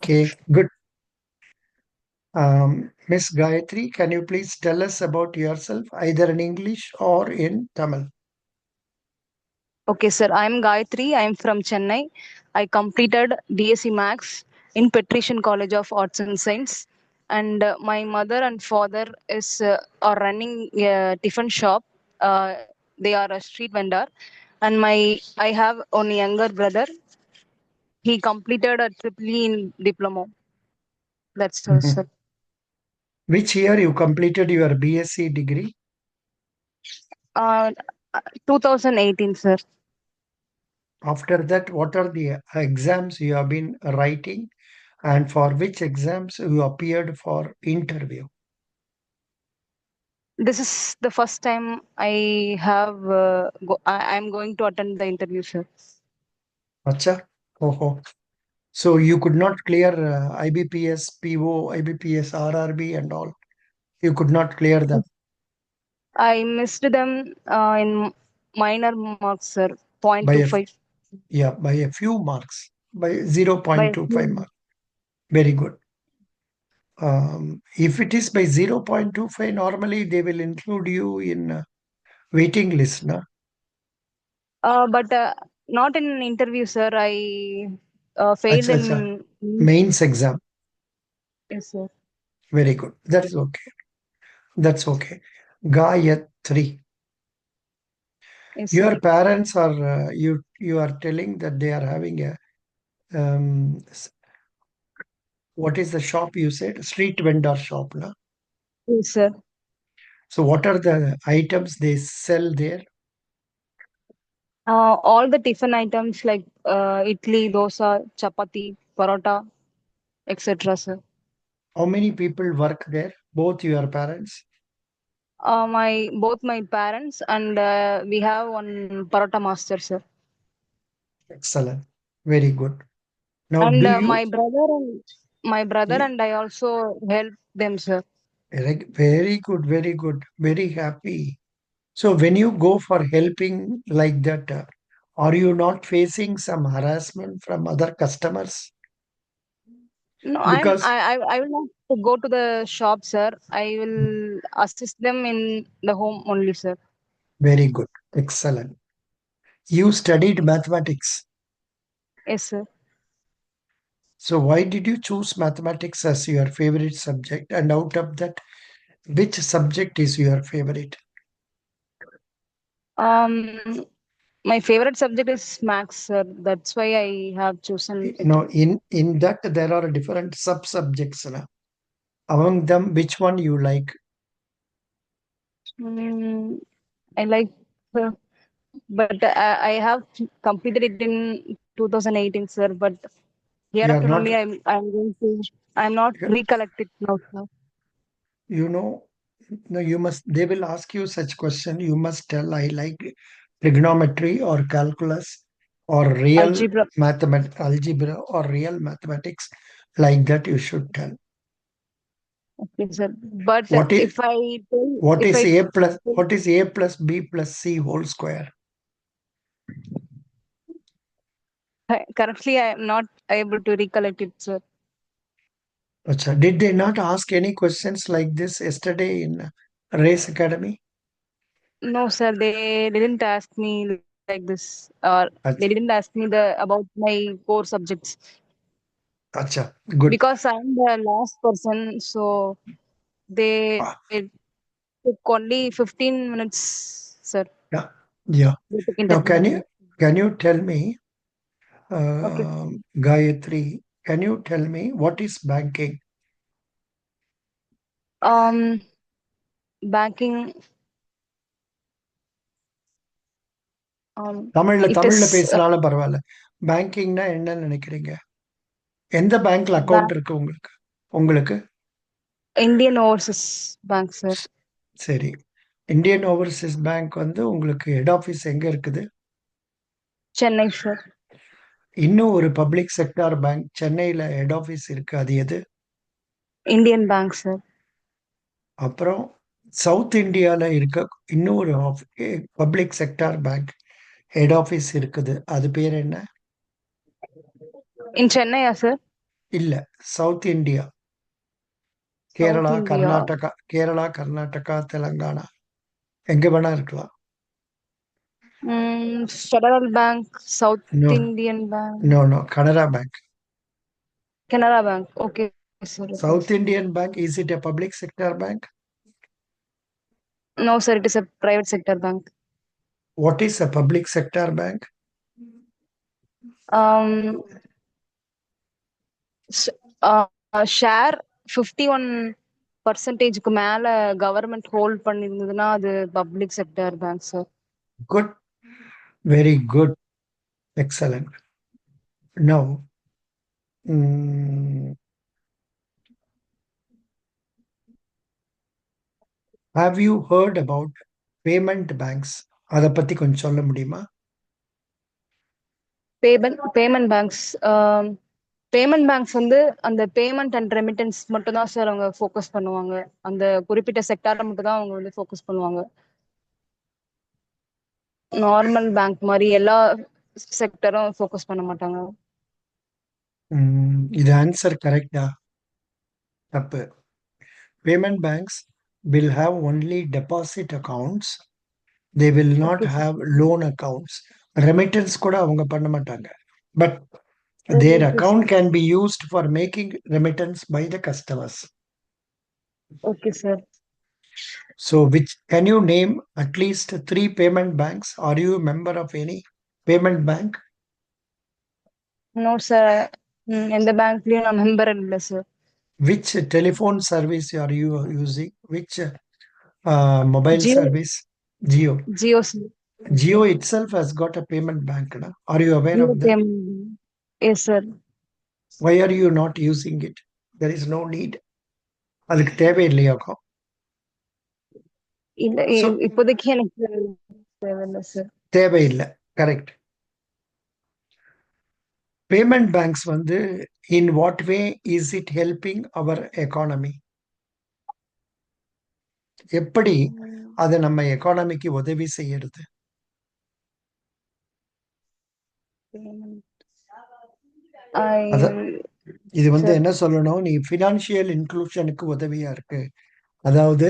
Okay, good. Miss Gayatri, can you please tell us about yourself, either in English or in Tamil? Okay, sir. I'm Gayatri. I'm from Chennai. I completed BSc Max in Patrician College of Arts and Science. And my mother and father are running a tiffin shop. Uh, they are a street vendor. And I have one younger brother. He completed a triple E in diploma. That's all, sir. Mhm. Which year you completed your BSc degree? Uh, 2018, sir. After that, what are the exams you have been writing and for which exams you appeared for interview? This is the first time I'm going to attend the interview, sir. Acha? Oh, so you could not clear IBPS, PO, IBPS, RRB and all. You could not clear them I missed them in minor marks, sir. by a, 0.25 by a few marks, by by a 0.25 few. marks. Very good. If it is by 0.25, normally they will include you in waiting list, na? But not in an interview, sir. I failed Acha, acha. in. Mains exam. Yes, sir. Very good. That is okay. That's okay. Gayatri. Yes, sir. Your parents are, you are telling that they are having a, what is the shop you said? Street vendor shop, na? Yes, sir. So what are the items they sell there? All the tiffin items like idli, dosa, chapati, parota, etc., sir. How many people work there? Both your parents? My both my parents and we have one parota master, sir. Excellent. Very good. Now, And do you? my brother Yeah, and I also help them, sir. very good, very good. Very happy. So when you go for helping like that, are you not facing some harassment from other customers? No, Because I will not go to the shop, sir. I will assist them in the home only, sir. very good. Excellent. You studied mathematics. Yes, sir. So why did you choose mathematics as your favorite subject? And out of that, which subject is your favorite? Um, my favorite subject is maths, sir. That's why I have chosen it. No, in that there are different sub-subjects. Na? Among them, which one you like? Mm, I like, uh, but I have completed it in 2018, sir. But You are hereafter not, only I'm going to. I'm not recollected now, sir. you know, no, you must, they will ask you such question. You must tell, I like trigonometry or calculus or real Algebra. algebra or real mathematics. Like that, you should tell. Okay, sir. But What is, if I what is A plus B plus C whole square? currently I am not able to recollect it, sir. Acha, did they not ask any questions like this yesterday in Race Academy? No, sir. They didn't ask me like this, or they Acha, didn't ask me the about my core subjects acha, good. because I'm the last person. So they Ah, took only 15 minutes, sir. yeah, yeah. They took Now, interview with me. can you tell me, Okay. Gayatri, can you tell me what is banking? Um, banking. தமிழ்ல It தமிழ்ல is பேசினாலும் பரவாயில்ல. பேங்கிங்னா என்ன நினைக்கிறீங்க? எந்த பேங்க்ல account bank, இருக்கு உங்களுக்கு? உங்களுக்கு? Indian Overseas Bank, sir. ஸ்- சரி. இந்தியன் ஓவர்சீஸ் பேங்க் வந்து உங்களுக்கு ஹெட் ஆஃபீஸ் எங்க இருக்குது? Chennai, sir. இன்னும் ஒரு பப்ளிக் செக்டார் பேங்க் சென்னையில ஹெட் ஆஃபீஸ் இருக்கு. அது எது? Indian Bank, sir. அப்புறம் சவுத் இந்தியால இருக்க இன்னொரு public sector bank head office இருக்குது. அது பேர் என்ன? In Chennai, sir. இல்ல, south India. South Kerala, India. Karnataka, Kerala, Karnataka, Telangana, எங்க வேணா இருக்கலாம். Federal bank, no, south Indian bank, no, no. Canara bank. Canara bank. Okay sir, okay. South Indian Bank, is it a public sector bank? No, sir, it is a private sector bank. What is a public sector bank? Um, share 51 பர்சன்டேஜ்க்கு மேல government hold பண்ணிருந்ததுன்னா அது public sector bank sir. Good, very good, excellent. Now, mm, have you heard about payment banks? அதை பத்தி கொஞ்சம் சொல்ல முடியுமா? Payment banks. Payment banks வந்து அந்த payment and remittance மட்டும் தான் சார் அவங்க ஃபோக்கஸ் பண்ணுவாங்க. அந்த குறிப்பிட்ட செக்டாரை மட்டும் தான் அவங்க வந்து ஃபோக்கஸ் பண்ணுவாங்க. நார்மல் பேங்க் மாதிரி எல்லா செக்டரும் ஃபோக்கஸ் பண்ண மாட்டாங்க. இது ஆன்சர் கரெக்டா? தப்பு. Payment banks will have only deposit accounts. They will not okay sir. have loan accounts. Remittance கூட அவங்க பண்ண மாட்டாங்க. But their okay account sir. can be used for making remittance by the customers. Okay sir. So, which can you name at least 3 payment banks? Are you a member of any payment bank? No sir, எந்த பேங்க்லயும் நான் member இல்லை சார். Which telephone service are you using? Which mobile Jio. service? Geo. Jio sir. Geo itself has got a payment bank. Na? Are you aware Jio of that? Payment. Yes sir. Why are you not using it? There is no need. அதுக்கு தேவையில்லையாக்கும். இல்ல, So, இப்போதைக்கு எனக்கு தேவையில்லை sir. தேவையில்லை. Correct. Payment banks வந்து in what way is it helping our economy? எப்படி அது நம்ம எக்கானமிக்கு உதவி செய்யறது? அத இது வந்து சார். என்ன சொல்லணும், நீ ஃபினான்ஷியல் இன்க்ளூஷனுக்கு உதவியா இருக்கு. அதாவது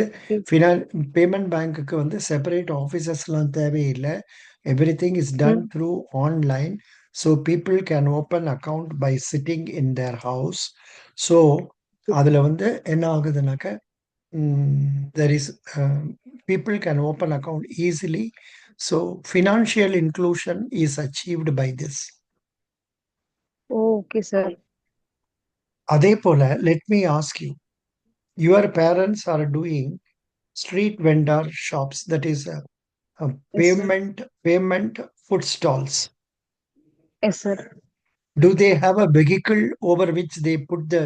பேமெண்ட் பேங்க்குக்கு வந்து செப்பரேட் ஆஃபீஸர்ஸ்லாம் தேவையில்லை. Every thing is done through online. So people can open account by sitting in their house. So அதில் வந்து என்ன ஆகுதுனாக்க, there is people can open account easily. So financial inclusion is achieved by this. Okay sir. அதே போல, let me ask you, your parents are doing street vendor shops, that is payment food stalls. Yes sir. Do they have a vehicle over which they put the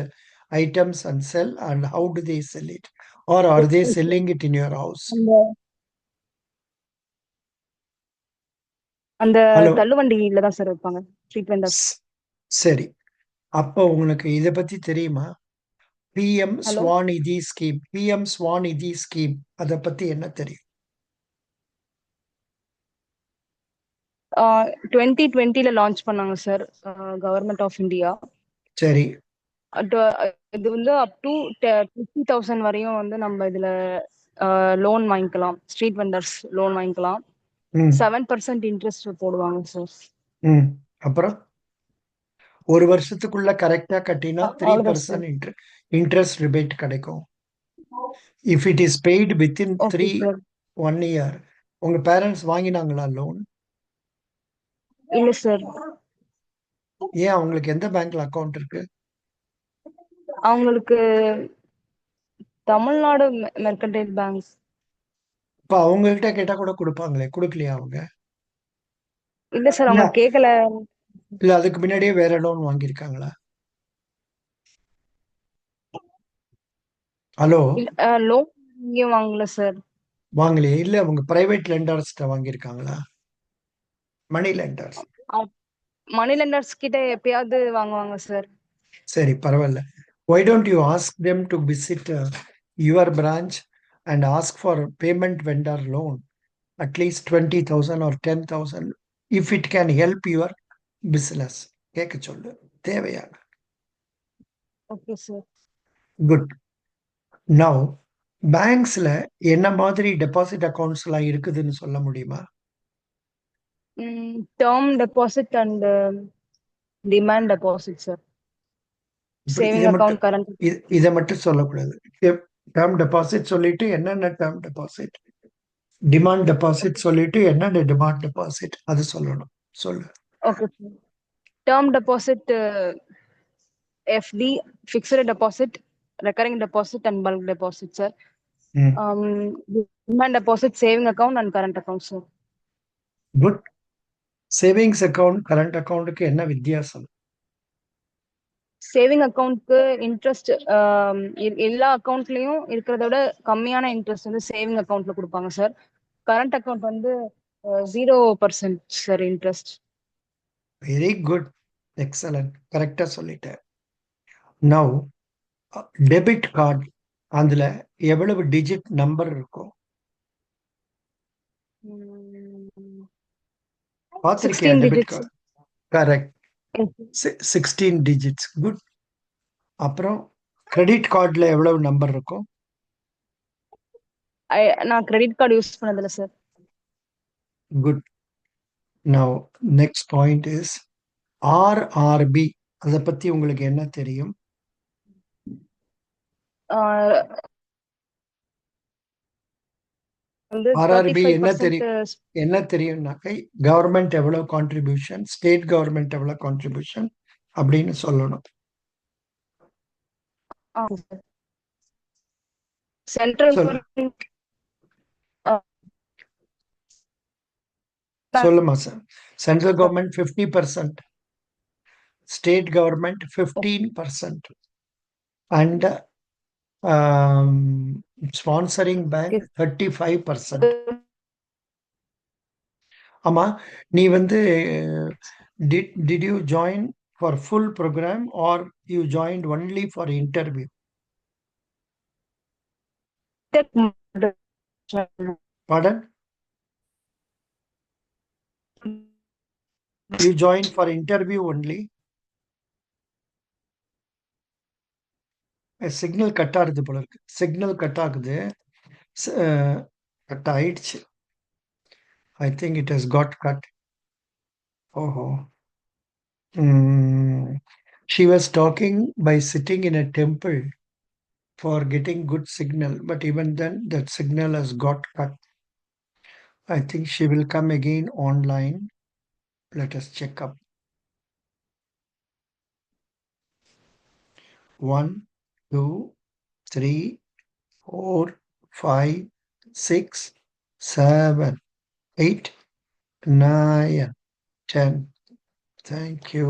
items and sell, and how do they sell it? Or are they selling it in your house? அந்த அந்த Hello. தள்ளுவண்டியில தான் sir வைப்பாங்க street vendors. சரி, அப்போ உங்களுக்கு இதை பத்தி தெரியுமா? PM hello. Svanidhi scheme, PM Svanidhi scheme, அதை பத்தி என்ன தெரியும்? 2020ல லான்ச் பண்ணாங்க சார் கவர்மெண்ட் ஆஃப் இந்தியா. சரி. இது வந்து அப் டு 50,000 வரையும் வந்து நம்ம இதுல லோன் வாங்கிக்கலாம். ஸ்ட்ரீட் வெண்டர்ஸ் லோன் வாங்கிக்கலாம். 7% இன்ட்ரெஸ்ட் போடுவாங்க சார். அப்புறம் ஒரு வருஷத்துக்குள்ள கரெக்டா கட்டினா 3% இன்ட்ரெஸ்ட் ரிபேட் கிடைக்கும். If it is paid within 1 year. உங்க பேரண்ட்ஸ் வாங்கினாங்களா லோன்? இல்ல சார். ஏன், அவங்களுக்கு எந்த பேங்க்ல அக்கவுண்ட் இருக்கு? அவங்களுக்கு தமிழ்நாடு மெர்கன்டைல் பேங்க். இப்ப அவங்க கிட்ட கேட்டா கூட கொடுப்பாங்களே, கொடுக்கலையா அவங்க? இல்ல சார், அவங்க கேட்கல. இல்ல அதுக்கு முன்னாடியே வேற லோன் வாங்கியிருக்காங்களா? ஹலோ. லோன் எங்கேயும் வாங்கல சார். வாங்கலையே. இல்ல அவங்க பிரைவேட் லெண்டர்ஸ்ட வாங்கியிருக்காங்களா? Money lenders. மணி லெண்டர்ஸ் கிட்ட எப்பயாவது வாங்குவாங்க சார். சரி, பரவாயில்ல. Why don't you ask them to visit your branch and ask for payment vendor loan, at least 20,000 or 10,000, if it can help your business. கேட்க சொல்லு, தேவையான. Okay, sir. குட். நவ் பேங்க்ஸ்ல என்ன மாதிரி டெபாசிட் அக்கவுண்ட்ஸ் எல்லாம் இருக்குதுன்னு சொல்ல முடியுமா? Term deposit and demand deposit, sir. இப்படி Saving இதை மட்டும் account, current. இதை மட்டும் சொல்லக்கூடாது. டேர்ம் டெபாசிட் சொல்லிட்டு என்னென்ன டேர்ம் டெபாசிட், டிமாண்ட் டெபாசிட் சொல்லிட்டு என்னென்ன டிமாண்ட் டெபாசிட் அது சொல்லணும். சொல்லு. Okay, sir. Term deposit, FD, fixed deposit, recurring deposit, and bulk deposit, sir. ம். Demand deposit, saving account, and current account, sir. Good. Savings account current அக்கவுண்ட்டுக்கு என்ன வித்தியாசம்? Saving அக்கௌண்ட்க்கு interest எல்லா அக்கௌண்ட்லயும் இருக்கிறத விட கம்மியான இன்ட்ரெஸ்ட் வந்து சேவிங் அக்கௌண்ட்ல கொடுப்பாங்க சார். கரண்ட் அக்கௌண்ட் வந்து 0% sir interest. Very good, excellent, கரெக்டா சொல்லிட்டேன். நவ் டெபிட் கார்டு, அதுல எவ்வளவு டிஜிட் நம்பர் இருக்கும்? பார்த்திருக்கியா 16 debit digits. Card? Correct, 16 digits. Good. அப்புறம் கிரெடிட் கார்டுல எவ்வளவு நம்பர் இருக்கும்? நான் கிரெடிட் கார்டு யூஸ் பண்ணதில்ல sir. Good. Now next point is RRB. அதை பத்தி உங்களுக்கு என்ன தெரியும்? வந்து ஆர்ஆர்பி என்ன 35% என்ன தெரியும்னாக்கா கவர்மெண்ட் எவ்வளவு கான்ட்ரிபியூஷன், ஸ்டேட் கவர்மெண்ட் எவ்வளவு கான்ட்ரிபியூஷன் அப்படின்னு சொல்லணும். சென்ட்ரல் சொல்லு. சொல்லுமா sir. Central government 50%, state government 15%, and sponsoring bank 35%. ஆமா, நீ வந்து did you join for full program or you joined only for interview? Pardon? You joined for interview only? Signal cut ஆகுது போல இருக்கு. சிக்னல் கட் ஆகுது. Cut ஆயிடுச்சு. I think it has got cut. Oh. She was talking by sitting in a temple for getting good signal, but even then that signal has got cut. I think she will come again online. Let us check up. 1, 2, 3, 4, 5, 6, 7, 8, 9, 10. Thank you.